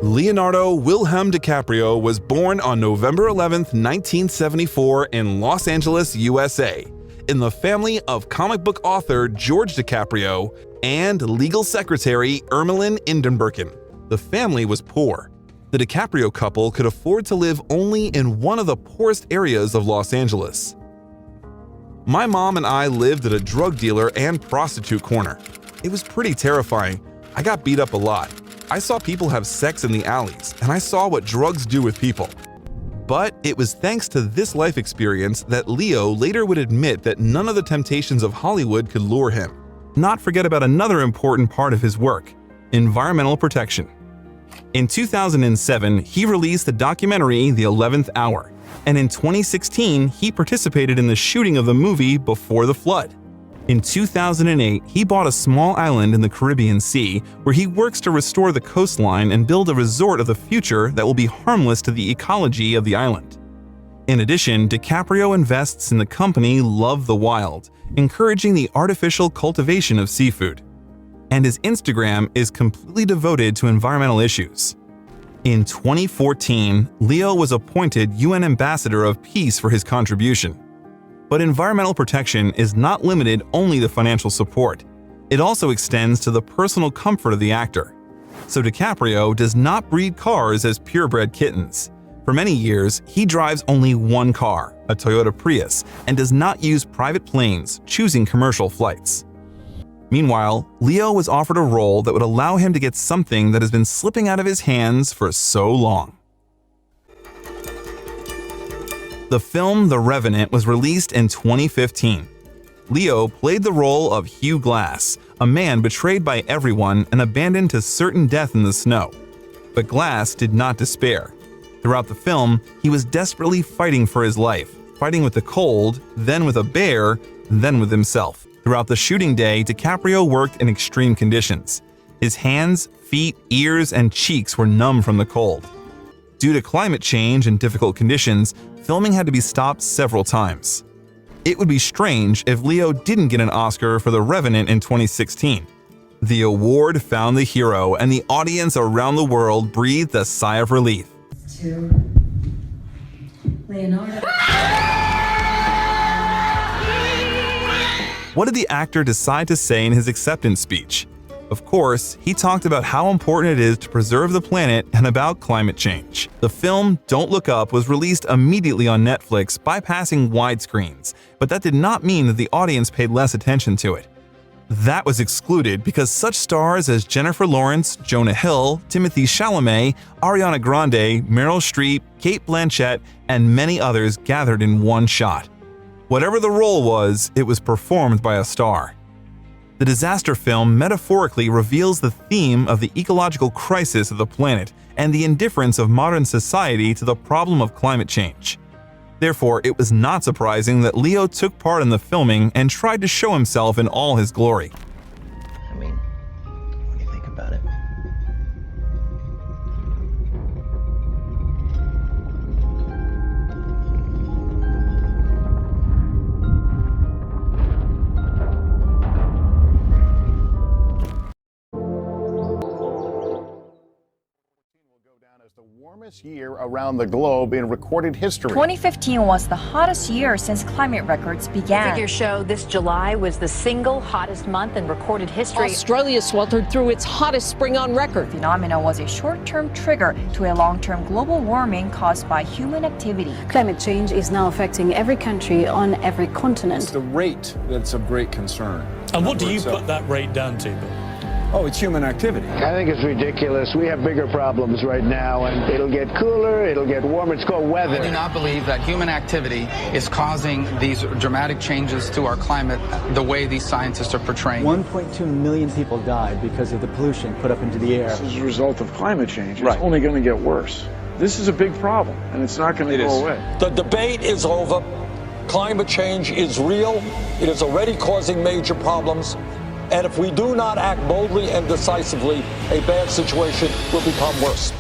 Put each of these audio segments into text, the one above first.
Leonardo Wilhelm DiCaprio was born on November 11, 1974 in Los Angeles, USA, in the family of comic book author George DiCaprio and legal secretary Ermeline Indenberken. The family was poor. The DiCaprio couple could afford to live only in one of the poorest areas of Los Angeles. My mom and I lived at a drug dealer and prostitute corner. It was pretty terrifying. I got beat up a lot. I saw people have sex in the alleys, and I saw what drugs do with people. But it was thanks to this life experience that Leo later would admit that none of the temptations of Hollywood could lure him. Not forget about another important part of his work: environmental protection. In 2007, he released the documentary The 11th Hour, and in 2016, he participated in the shooting of the movie Before the Flood. In 2008, he bought a small island in the Caribbean Sea where he works to restore the coastline and build a resort of the future that will be harmless to the ecology of the island. In addition, DiCaprio invests in the company Love the Wild, encouraging the artificial cultivation of seafood. And his Instagram is completely devoted to environmental issues. In 2014, Leo was appointed UN Ambassador of Peace for his contribution. But environmental protection is not limited only to financial support. It also extends to the personal comfort of the actor. So DiCaprio does not breed cars as purebred kittens. For many years, he drives only one car, a Toyota Prius, and does not use private planes, choosing commercial flights. Meanwhile, Leo was offered a role that would allow him to get something that has been slipping out of his hands for so long. The film The Revenant was released in 2015. Leo played the role of Hugh Glass, a man betrayed by everyone and abandoned to certain death in the snow. But Glass did not despair. Throughout the film, he was desperately fighting for his life, fighting with the cold, then with a bear, then with himself. Throughout the shooting day, DiCaprio worked in extreme conditions. His hands, feet, ears, and cheeks were numb from the cold. Due to climate change and difficult conditions, filming had to be stopped several times. It would be strange if Leo didn't get an Oscar for The Revenant in 2016. The award found the hero, and the audience around the world breathed a sigh of relief. To Leonardo. What did the actor decide to say in his acceptance speech? Of course, he talked about how important it is to preserve the planet and about climate change. The film Don't Look Up was released immediately on Netflix, bypassing widescreens, but that did not mean that the audience paid less attention to it. That was excluded because such stars as Jennifer Lawrence, Jonah Hill, Timothée Chalamet, Ariana Grande, Meryl Streep, Cate Blanchett, and many others gathered in one shot. Whatever the role was, it was performed by a star. The disaster film metaphorically reveals the theme of the ecological crisis of the planet and the indifference of modern society to the problem of climate change. Therefore, it was not surprising that Leo took part in the filming and tried to show himself in all his glory. I mean, what do you think about it? The warmest year around the globe in recorded history. 2015 was the hottest year since climate records began. Figures show this July was the single hottest month in recorded history. Australia sweltered through its hottest spring on record. The phenomenon was a short-term trigger to a long-term global warming caused by human activity. Climate change is now affecting every country on every continent. It's the rate that's of great concern. And what do you put that rate down to, Bill? Oh, it's human activity. I think it's ridiculous. We have bigger problems right now, and it'll get cooler, it'll get warmer. It's called weather. I do not believe that human activity is causing these dramatic changes to our climate the way these scientists are portraying. 1.2 million people died because of the pollution put up into the air. This is a result of climate change. It's only going to get worse. This is a big problem, and it's not going to go away. The debate is over. Climate change is real. It is already causing major problems. And if we do not act boldly and decisively, a bad situation will become worse.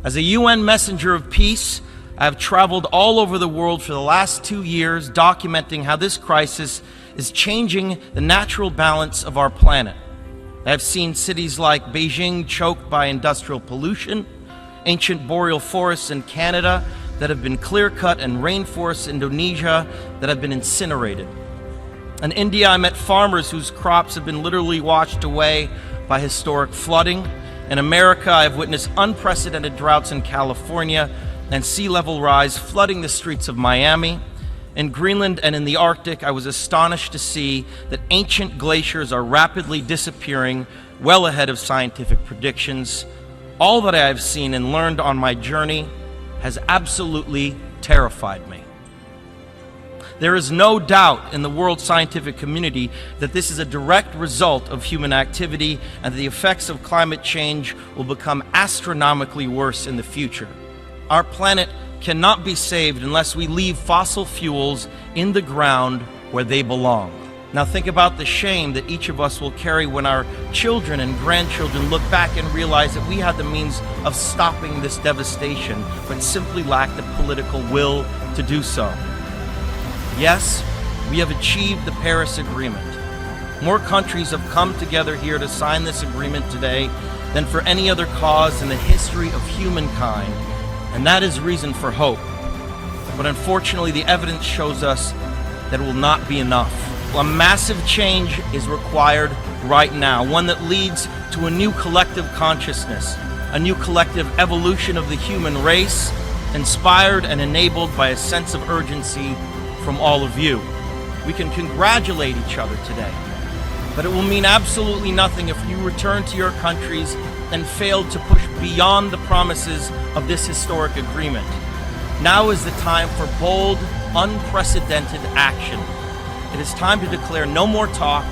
As a UN messenger of peace, I have traveled all over the world for the last 2 years documenting how this crisis is changing the natural balance of our planet. I have seen cities like Beijing choked by industrial pollution, ancient boreal forests in Canada that have been clear-cut, and rainforests in Indonesia that have been incinerated. In India, I met farmers whose crops have been literally washed away by historic flooding. In America, I have witnessed unprecedented droughts in California and sea level rise flooding the streets of Miami. In Greenland and in the Arctic, I was astonished to see that ancient glaciers are rapidly disappearing, well ahead of scientific predictions. All that I have seen and learned on my journey has absolutely terrified me. There is no doubt in the world scientific community that this is a direct result of human activity and the effects of climate change will become astronomically worse in the future. Our planet cannot be saved unless we leave fossil fuels in the ground where they belong. Now think about the shame that each of us will carry when our children and grandchildren look back and realize that we had the means of stopping this devastation, but simply lacked the political will to do so. Yes, we have achieved the Paris Agreement. More countries have come together here to sign this agreement today than for any other cause in the history of humankind, and that is reason for hope. But unfortunately, the evidence shows us that it will not be enough. A massive change is required right now, one that leads to a new collective consciousness, a new collective evolution of the human race, inspired and enabled by a sense of urgency from all of you. We can congratulate each other today, but it will mean absolutely nothing if you return to your countries and fail to push beyond the promises of this historic agreement. Now is the time for bold, unprecedented action. It is time to declare no more talk,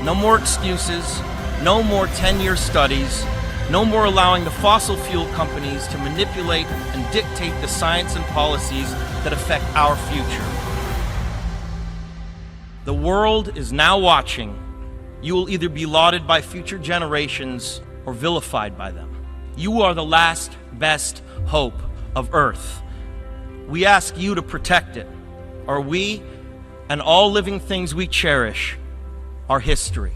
no more excuses, no more 10-year studies, no more allowing the fossil fuel companies to manipulate and dictate the science and policies that affect our future. The world is now watching. You will either be lauded by future generations or vilified by them. You are the last best hope of Earth. We ask you to protect it, or we and all living things we cherish are history.